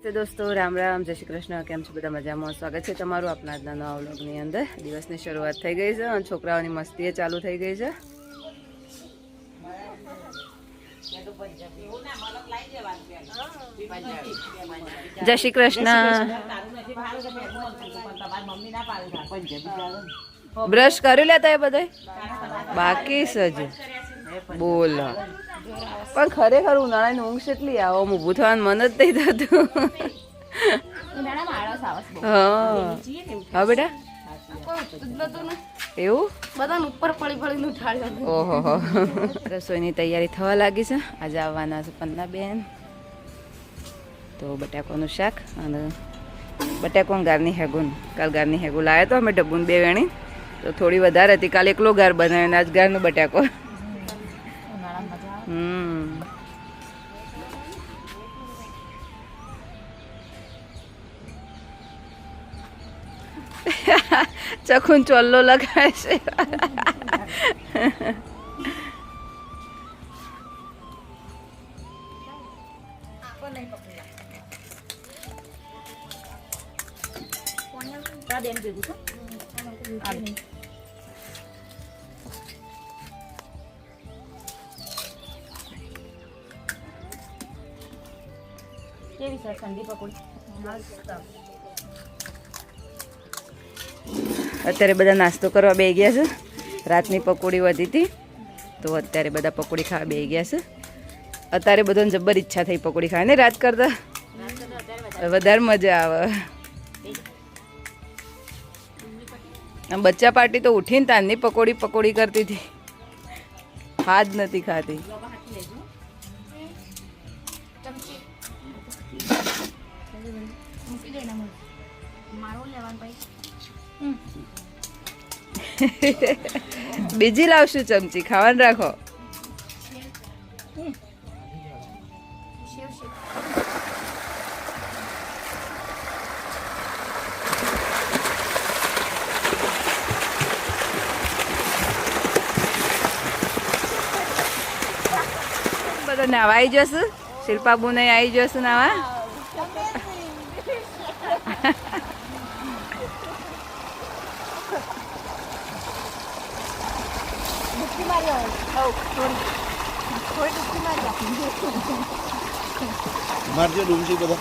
તો દોસ્તો રામ રામ, જય શ્રી કૃષ્ણ. કેમ છો બધા? મજામાં? સ્વાગત છે તમારું આપણા આજના નવા વ્લોગની અંદર. દિવસની શરૂઆત થઈ ગઈ છે અને છોકરાઓની મસ્તી ચાલુ થઈ ગઈ છે. જય શ્રી કૃષ્ણ. બ્રશ કરી લેતા એ બધા બાકી છે હજુ. બોલ પણ ખરેખર ઉનાળાની ઊંઘ કેટલી આવે, ઊભું થવાનું મન જ નહીં થતું. હા બેટા એવું બધાને ઉપર પડી પડીને ઉઠાડ્યો. ઓહો રસોઈની તૈયારી થવા લાગી છે. આજે આવવાના છે પન્નાબેન, તો બટાકાનું શાક અને બટાકાનું ગારની હેગુન. કાલ ગારની હેગું લાવ્યા તો અમે ડબ્બુન 2 વેણી, તો થોડી વધારે હતી. કાલે એકલો ગાર બનાવ્યો, આજ ગારનો બટાકો. ચખુન ચોલ્લો લગાવે છે. કેવી છે ઠંડી પકોડી? અત્યારે બધા નાસ્તો કરવા બેસી ગયા છે. રાતની પકોડી વધી હતી તો અત્યારે બધા પકોડી ખાવા બેસી ગયા છે. અત્યારે બધાને જબર ઈચ્છા થઈ પકોડી ખાવાની. રાત કરતા વધારે મજા આવે. આમ બચ્ચા પાર્ટી તો ઉઠીને તારની પકોડી કરતી હતી, હાથ નથી ખાતી. બીજી લાવશું ચમચી, ખાવાનું રાખો. બધો નાવા આવી જશે. શિલ્પાબુ ને આવી જશે નાવા. મારજો ડૂમસી બધા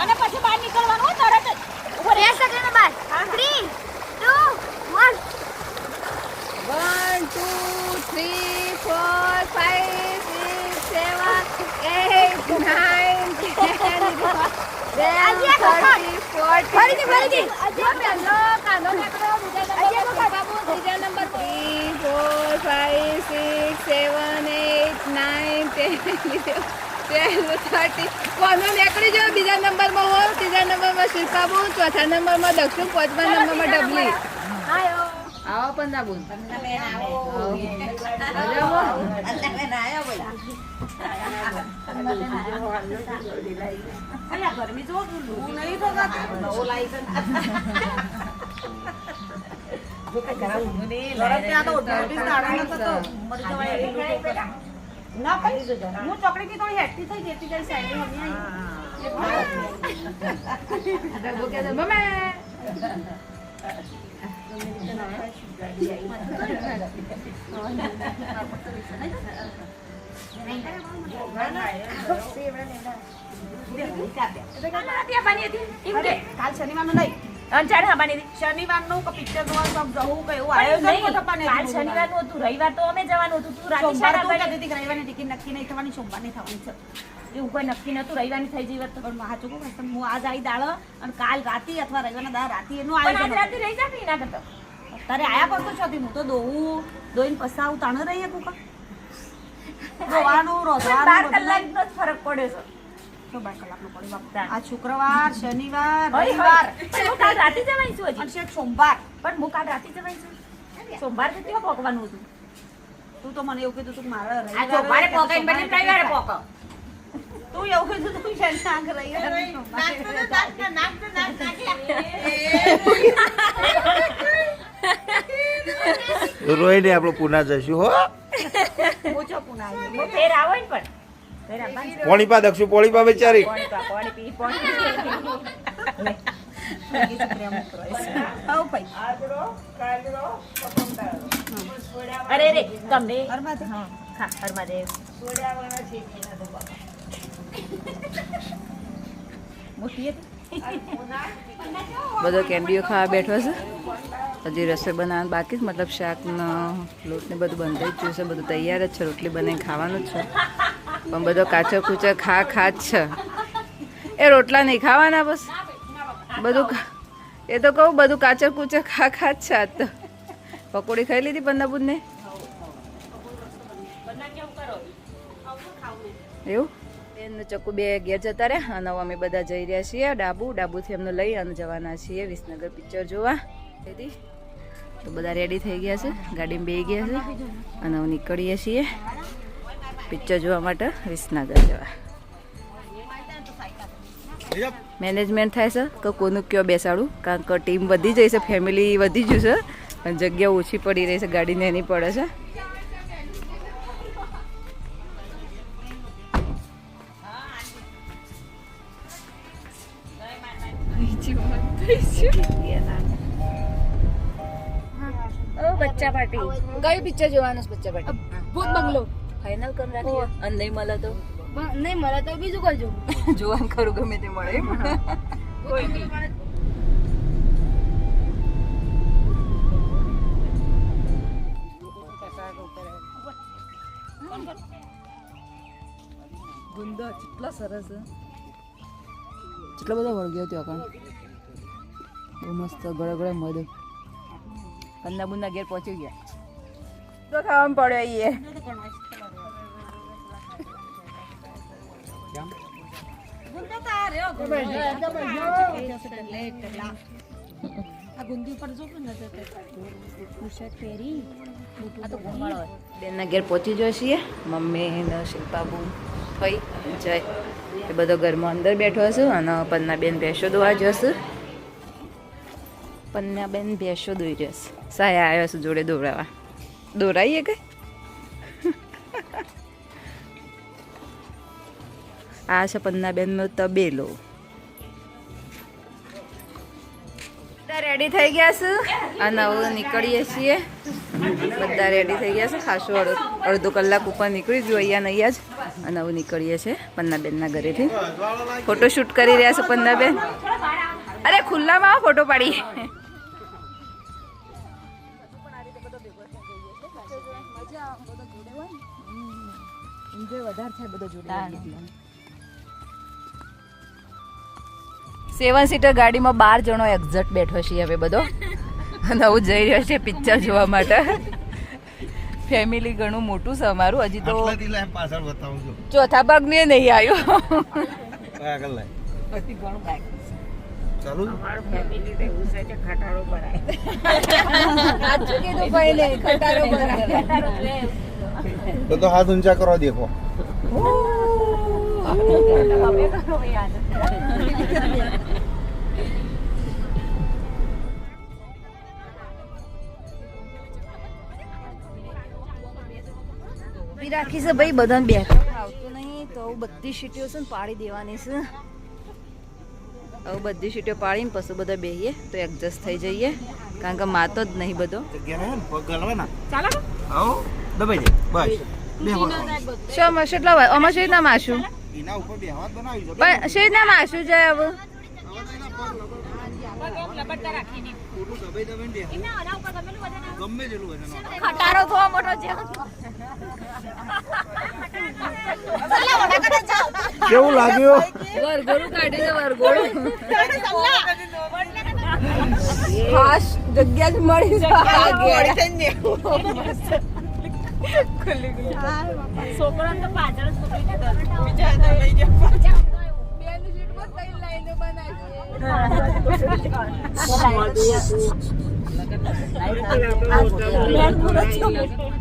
અને પછી બહાર નીકળવાનું તરત જ. 3 સેકન્ડ બાદ 3 2 1 1 2 3 4 5 6 7 8 કોનો નીકળી જાવ. બીજા નંબરમાં હો, ત્રીજા નંબરમાં શિલ્પાબુ, ચોથા નંબરમાં દક્ષુ, 5મા નંબરમાં ડબલી. આવો પન્નાબુ. ગરમી જો નહીં હું ચોકડી થોડી હેઠી થઈ જતી જઈ કાલ શનિવારનું નહીં, શનિવારનું પિક્ચર જોવાનું જવું કે એવું આયોજન. કાલ શનિવારનું હતું, રવિવાર તો અમે જવાનું હતું. તું રાતે રવિવારની ટિકિટ નક્કી નહીં થવાની, સોમવારની થવાની છે. એવું કોઈ નક્કી નતું. રવિવારની થઈ જઈ તો પણ સાચું કહું, હું આજ આવી દાળ અને કાલ રાતી અથવા રવિવારના દાળ રાતી એનું આયોજન રહી જાય એના કરતા. તારે આયા પડતો છો. હું તો દોઈને પસાવું તાણે રહીએ કુકા રોવાનું રોધવાનું ફરક પડે છે. 12 કલાકનો પડે બાપા. આ શુક્રવાર, શનિવાર, રવિવાર, કાલ રાતે જવાય છું હજી. અને સોમવાર પણ હું કાલ રાતે જવાય છું. સોમવાર થી કેવા પોકવાનું હતું? તું તો મને એવું કીધું તું મારે રવિવારે પોકાઈને બને રવિવારે પોક. તું એવું કીધું તું છે નાક રવિવારે નાક રોઈ ને આપણે પુના જઈશું હો. ઓછો પુના આવી ફેર આવો ને પણ ફેર આવવાનું છે. પોણી પા દક્ષું પોણી પા બેચારી. પાણી પી પ્રેમ કરો આવ ભાઈ અરે રે તમને હરમાદેવ હા હરમાદેવ મોટી બધો કેન્ડીઓ ખાવા બેઠો છે. હજી રસોઈ બનાવવાનું બાકી છે, મતલબ શાકનો લોટ ને બધું બંધાઈ જ ગયું છે, બધું તૈયાર જ છે, રોટલી બનાવીને ખાવાનું જ છે. પણ બધો કાચો કૂચો ખા જ છે. એ રોટલા નહીં ખાવાના બસ બધું એ તો કહું બધું કાચો કૂચો ખા જ છે. આજ તો પકોડી ખાઈ લીધી પન્નાબુદને એવું. બેન ચક્કુ બે ઘેર જતા રહ્યા અને અમે બધા જઈ રહ્યા છીએ ડાબુથી એમને લઈ અને જવાના છીએ વિસનગર પિક્ચર જોવા. તો બધા રેડી થઈ ગયા છે, ગાડીમાં બેસી ગયા છે અને હવે નીકળીએ છીએ પિક્ચર જોવા માટે વિસનગર જવા. મેનેજમેન્ટ થાય છે કે કોનું કયો બેસાડું, કારણ કે ટીમ વધી જાય છે, ફેમિલી વધી ગયું છે અને જગ્યા ઓછી પડી રહી છે, ગાડીને એની પડે છે. બચ્ચા પાર્ટી કયું પિક્ચર જોવાનું છે? બચ્ચા પાર્ટી ભૂત બંગલો ફાઇનલ કરી રાખીએ અને નહીં મળે તો નહીં મળે તો બીજું કરજો જોવાનું ખરું ગમે તે મળે એમ. કોઈ બી ગુંદો કેટલો સરસ છે, કેટલો બધો વળગ્યો ત્યાં કાં બહુ મસ્ત ગળે મધ. કંદા બુંદા ઘેર પહોંચી ગયા તો ખાવામાં પડ્યો એ બેનના ઘેર પહોંચી જાય છીએ. મમ્મી ને શિલ્પાબુ ભાઈ જય એ બધો ઘરમાં અંદર બેઠો હશે અને પન્નાબેન ભેંસો દોવા જશે. પન્નાબેન ભેંસો દોઈ જશે. સાયા આવ્યો છે જોડે દોડાવા. દોરાઈએ કઈ આ છે પન્નાબેનનો તબેલો. બધા રેડી થઈ ગયા છે અને હવે નીકળીએ છીએ. બધા રેડી થઈ ગયા છે, ખાસું અડધો કલાક ઉપર નીકળી ગયું અહીંયા જ અને હવે નીકળીએ છીએ પન્નાબેનના ઘરેથી. ફોટોશૂટ કરી રહ્યા છે પન્નાબેન. અરે ખુલ્લામાં આવો ફોટો પાડી. સેવન સીટર ગાડીમાં 12 જણો એક્ઝેક્ટ બેઠો છીએ હવે બધો અને હું જઈ રહ્યો છે પિક્ચર જોવા માટે. ફેમિલી ઘણું મોટું છે અમારું. હજી તો પાછળ બતાવું છું. ચોથા ભાગનું નહીં આવ્યો. ચાલુ તો હાથ ઊંચા કરો દેખો. રાખી છે ભાઈ, બધાને બેઠા આવતું નહીં તો બધી સીટીઓ છે ને પાડી દેવાની છે. હવે બધી સીટીઓ પાડીને પછી બધા બેહીએ તો એડજસ્ટ થઈ જઈએ, કારણ કે માતો જ નહીં બધો. શું કેટલા વાર અમાર શેર ના માશું પણ શેર ના માશું જાય હવે. ખટારો થવા મોટો છે. કેવું લાગ્યું? વરઘોડું કાઢી દે વરઘોડું. ખાસ જગ્યા જ મળી છે. છોકરા તો પાછળ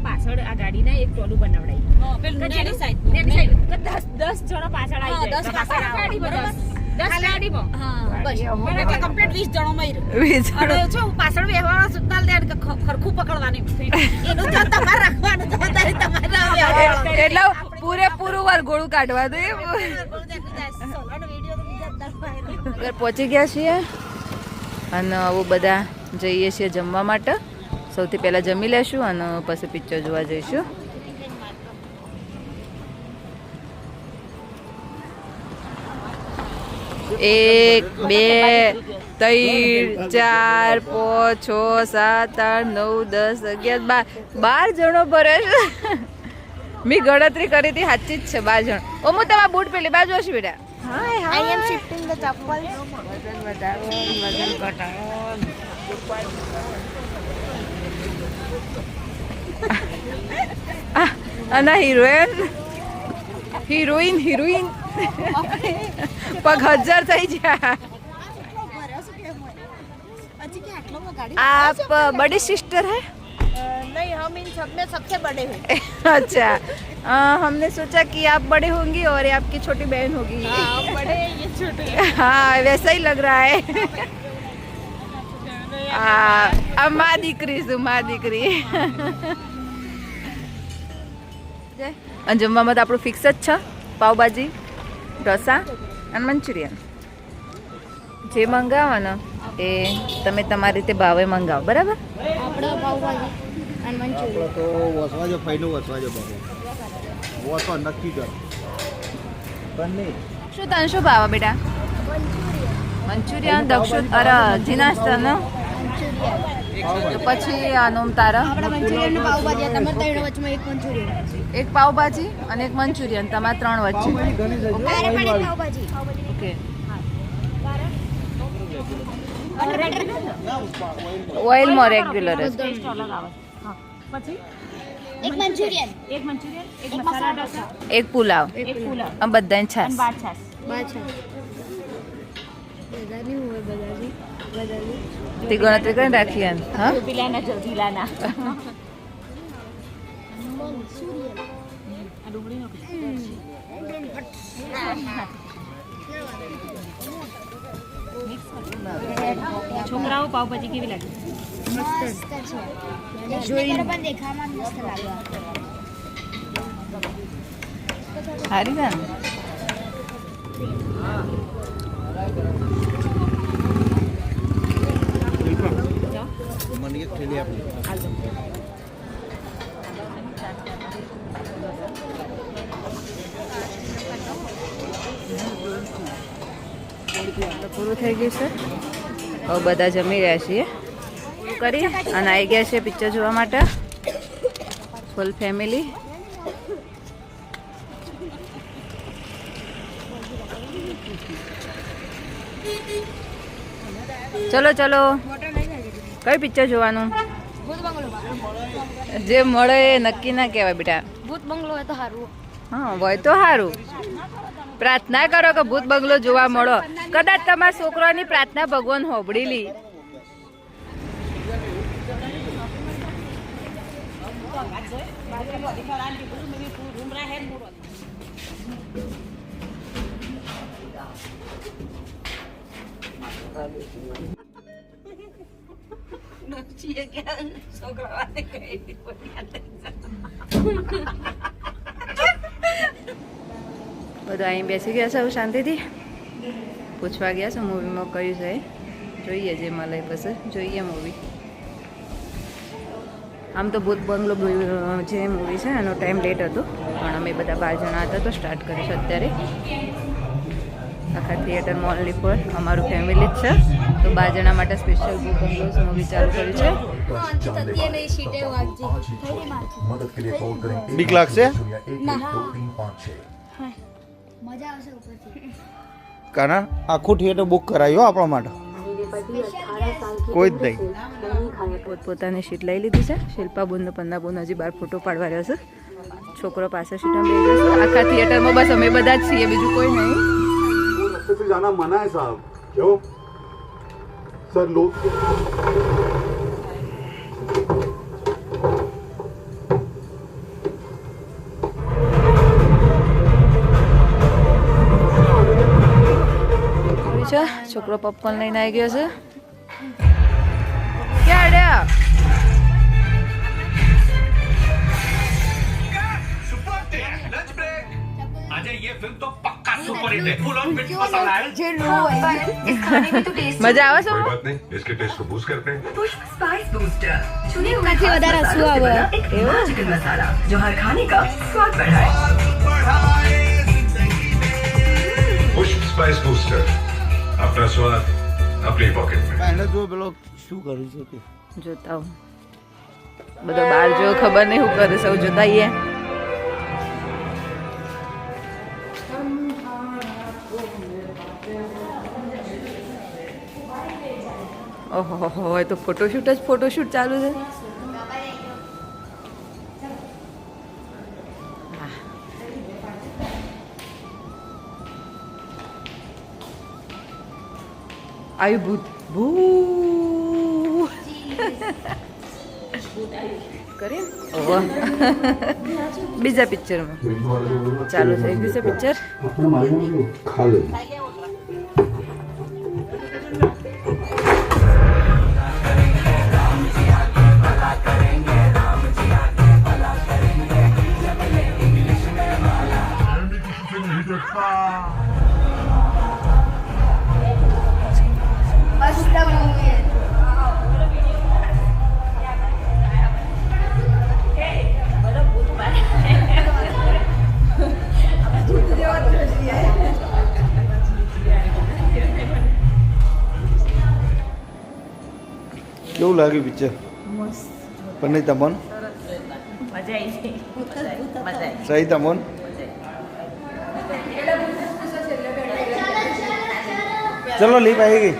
પાછળ આ ગાડી ના એક ટોલું બનાવડાય 10 જણા પાછળ આવી જાય. 10 ગાડીમાં હા બસ અમારે એટલે કમ્પ્લીટ 20 જણો મયર વિચારો. અને જો પાછળ બેહવાના સુતાલ દે કે ખરખું પકડવાની એનું જો તમારે રાખવાનું જવાબદારી તમારે એટલે પૂરેપૂરું વરઘોડું કાઢવાનું એમ. ઘર પહોંચી ગયા છીએ અને હવે બધા જઈએ છીએ જમવા માટે. સૌથી પહેલાં જમી લેશું અને પછી પિક્ચર જોવા જઈશું. એક બે 3 4 5 6 7 8 9 10 11 12 જણો ભરે છે. મેં ગણતરી કરી હતી, સાચી જ છે 12 જણ. ઓ હું તમારા બૂટ પેલી બાજુ હશે બેટા. I am shifting the chappal. અને હિરોઈન પગ 1000 થઈ ગયા. आप बड़ी सिस्टर है? नहीं, हम इन सब में सबसे बड़े हैं. अच्छा, हमने सोचा कि आप बड़े होंगी और ये आपकी छोटी बहन होगी. हाँ, बड़े हैं, ये छोटे हैं. हाँ वैसा ही लग रहा है. माँ દીકરી છું, માँ દીકરી. અને જમવામાં તો આપણું ફિક્સ જ છે, પાવભાજી, ઢોસા અને મંચુરિયન. જે મંગાવો ને એ તમે તમારી રીતે ભાવે મંગાવો, બરાબર? આપણે પાવભાજી અને મંચુરિયન. તો વસવાજો ફાઈનું વસવાજો બાબુ. વસો નક્કી કર. બંને શું તને શું ભાવે બેટા? મંચુરિયન. દક્ષુ અરે જીનાશ તને તો પછી આનું તારા આપણે મંચુરિયન ને પાવભાજી, તમારે ત્રણ વચમાં એક મંચુરિયન. એક પાવભાજી અને એક મંચુરિયન, તમારા 3 વચ્ચે. પાવભાજી. ઓકે. ઓઇલમાં રેગ્યુલર જ. એક મંચુરિયન. એક મસાલા ઢોસા. એક પુલાવ અને બધાને છાશ. તે ગણતરી કરીને રાખી એમ. હા છોકરાઓ પાવભાજી કેવી લાગે? જોઈને પણ દેખાવામાં મસ્ત લાગે. સારી છે ને? મને એક થેલી આપી. પૂરું થઈ ગયું છે. હવે બધા જમી રહ્યા છીએ કરી અને આવી ગયા છે પિક્ચર જોવા માટે, ફૂલ ફેમિલી. ચલો ચલો, કઈ પિક્ચર જોવાનું? જે મળે એ નક્કી ના કહેવાય બેટા. ભૂત બંગલો હોય તો સારું. હા હોય તો સારું. પ્રાર્થના કરો કે ભૂત બંગલો જોવા મળો. કદાચ તમારા છોકરાની પ્રાર્થના ભગવાન હોબળીલી. બધા અહીં બેસી ગયા છે હવે શાંતિથી. પૂછવા ગયા છે મૂવીમાં કયું છે, જોઈએ જે મળે પછી જોઈએ મૂવી. આમ તો ભૂત બંગલો જે મૂવી છે એનો ટાઈમ લેટ હતો, પણ અમે બધા 12 જણા હતા તો સ્ટાર્ટ કરીશું અત્યારે. આખા થિયેટરમાં ઓનલી ફોર અમારું ફેમિલી જ છે, તો 12 જણા માટે સ્પેશિયલ ભૂત બંગલોઝ મૂવી ચાલુ કરી છે. બીક લાગશે? મજા આવશે ઉપરથી. કારણ આખું થિયેટર બુક કરાયું આપણા માટે. કોઈ જ નહીં. પોતપોતાની સીટ લઈ લીધી છે. શિલ્પાબુનનો પન્નાબુન હજી બહાર ફોટો પાડવા રહ્યો છે. છોકરો પાસે સીટમાં બેસી જશે. આખા થિયેટરમાં બસ અમે બધા જ છીએ, બીજું કોઈ નહીં. रस्ते से जाना मना है साहब. क्यों सर? लोग છોકરો પોપકોર્ન લઈને આવી ગયો છે. ક્યાં અડ્યા? મજા આવે છે? कोई बात नहीं, इसके टेस्ट को बूस्ट करते हैं। पुष्प स्पाइस बूस्टर चुने हुए चिकन मसाला जो हर खाने का स्वाद बढ़ाए। पुष्प स्पाइस बूस्टर, अपना स्वाद अपनी पॉकेट में। એને જો પેલો શું કરું છે કે જોતા હું બધો બાર જો ખબર નહીં શું કરે સૌ જોતા આવીએ. ઓહો એ તો ફોટોશૂટ ચાલુ છે. આવ્યું ભૂત ભૂત કરીએ બીજા પિક્ચરમાં ચાલુ થઈ ગયું છે પિક્ચર. કેવું લાગ્યું પિક્ચર? પનીર તમન સહી તમન ચલો લીપ આવી ગઈ.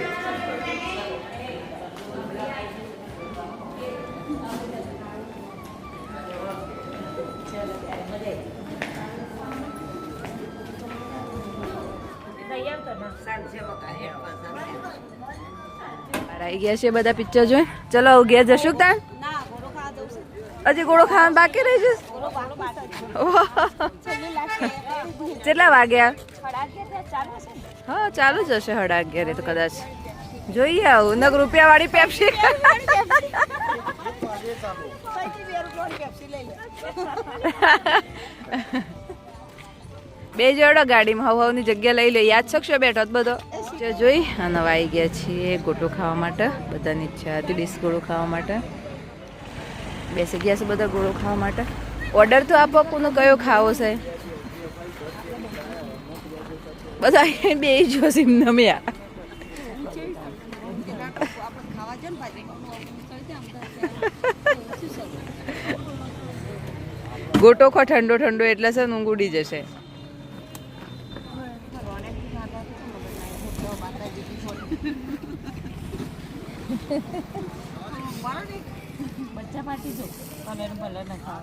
આવી ગયા છે બધા પિક્ચર જોઈ. ચલો ઘેર જશું તાન? હજી ગોળો ખાવાનું બાકી રહી જશે. કેટલા વાગ્યા? હા ચાલુ જ હશે 11:30 તો કદાચ. જોઈએ આવું નક રૂપિયા વાળી પેપ્સી. બે જોડો ગાડીમાં હવાની જગ્યા લઈ લે. યાદ શકશો બેઠો બધો જોઈ. અને આવી ગયા છીએ ગોટો ખાવા માટે. બધાની ઈચ્છા હતી ડીશ ગોળો ખાવા માટે. બેસી ગયા છે બધા ગોળો ખાવા માટે. ઓર્ડર તો આપો કોનો કયો ખાવો છે. બધા બે જો સિમ નમ્યા. ગોટો ખો ઠંડો ઠંડો એટલે છે ઊંઘ ઉડી જશે.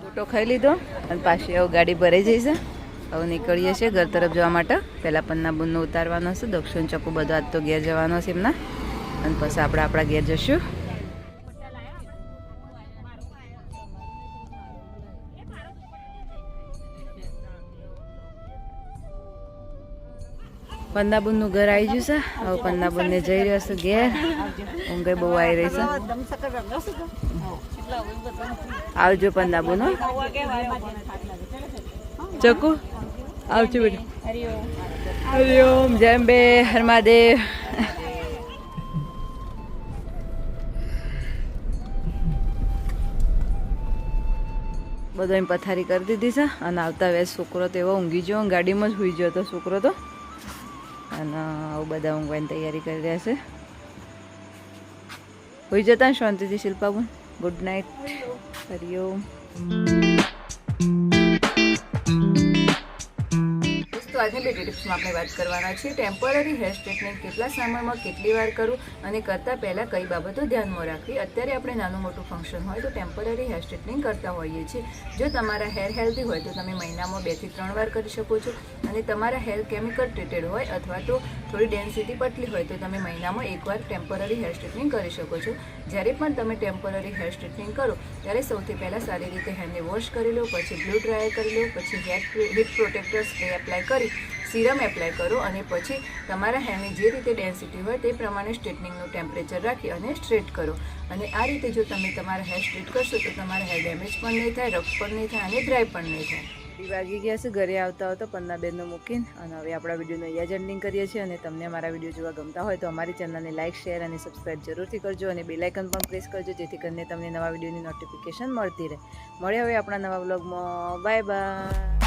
ગોટો ખાઈ લીધો અને પાછી હવે ગાડી ભરાઈ જઈશે. હવે નીકળીએ છીએ ઘર તરફ જવા માટે. પહેલાં પન્ના બુનનો ઉતારવાનો છે. દક્ષિણ ચક્કુ બધો આજ તો ઘેર જવાનો છે એમના. અને પછી આપણે આપણા ઘેર જશું. પન્નાબુનનું ઘર આવી ગયું છે. હવે પન્નાબુનને જઈ રહ્યો છે ઘેર. ઊંઘ બહુ આવી રહી છે. આવજો પન્નાબુન. ચકુ આવજો બેટા. હરિઓમ જય અંબે હર મહાદેવ. બધો એમ પથારી કરી દીધી છે. અને આવતા વેસ છોકરો તો એવો ઊંઘી ગયો. ગાડીમાં જ સુઈ ગયો હતો છોકરો તો. અને આવું બધા ઊંઘવાની તૈયારી કરી રહ્યા છે. હોઈ જતા શાંતિથી શિલ્પાબુન. Good night. હરિઓમ. તો આજની બે ટિપ્સમાં આપણે વાત કરવાના છીએ ટેમ્પરરી હેર સ્ટ્રેટનિંગ કેટલા સમયમાં કેટલી વાર કરવું અને કરતાં પહેલાં કઈ બાબતો ધ્યાનમાં રાખવી. અત્યારે આપણે નાનું મોટું ફંક્શન હોય તો ટેમ્પરરી હેર સ્ટ્રેટનિંગ કરતા હોઈએ છીએ. જો તમારા હેર હેલ્ધી હોય તો તમે મહિનામાં 2 થી 3 વાર કરી શકો છો. અને તમારા હેર કેમિકલ ટ્રીટેડ હોય અથવા તો થોડી ડેન્સિટી પતલી હોય તો તમે મહિનામાં 1 વાર ટેમ્પરરી હેર સ્ટ્રેટનિંગ કરી શકો છો. જ્યારે પણ તમે ટેમ્પરરી હેર સ્ટ્રેટનિંગ કરો ત્યારે સૌથી પહેલાં સારી રીતે હેરને વોશ કરી લો, પછી બ્લુ ડ્રાયર કરી લો, પછી હીટ પ્રોટેક્ટર સ્પ્રે એપ્લાય કરી સિરમ એપ્લાય કરો અને પછી તમારા હેરની જે રીતે ડેન્સિટી હોય તે પ્રમાણે સ્ટ્રેટનિંગનું ટેમ્પરેચર રાખી અને સ્ટ્રેટ કરો. અને આ રીતે જો તમે તમારા હેર સ્ટ્રેટ કરશો તો તમારા હેર ડેમેજ પણ નહીં થાય, રફ પણ નહીં થાય અને ડ્રાય પણ નહીં થાય. 2 વાગી ગયા છે ઘરે આવતા આવતા પન્નાબેનનું મૂકીને, અને હવે આપણા વિડીયોનું અહીંયા જ એન્ડિંગ કરીએ છીએ. અને તમને અમારા વિડીયો જોવા ગમતા હોય તો અમારી ચેનલને લાઇક, શેર અને સબસ્ક્રાઈબ જરૂરથી કરજો અને બેલ આઇકન પણ પ્રેસ કરજો, જેથી કરીને તમને નવા વિડીયોની નોટિફિકેશન મળતી રહે. મળે હવે આપણા નવા વ્લોગમાં. Bye bye.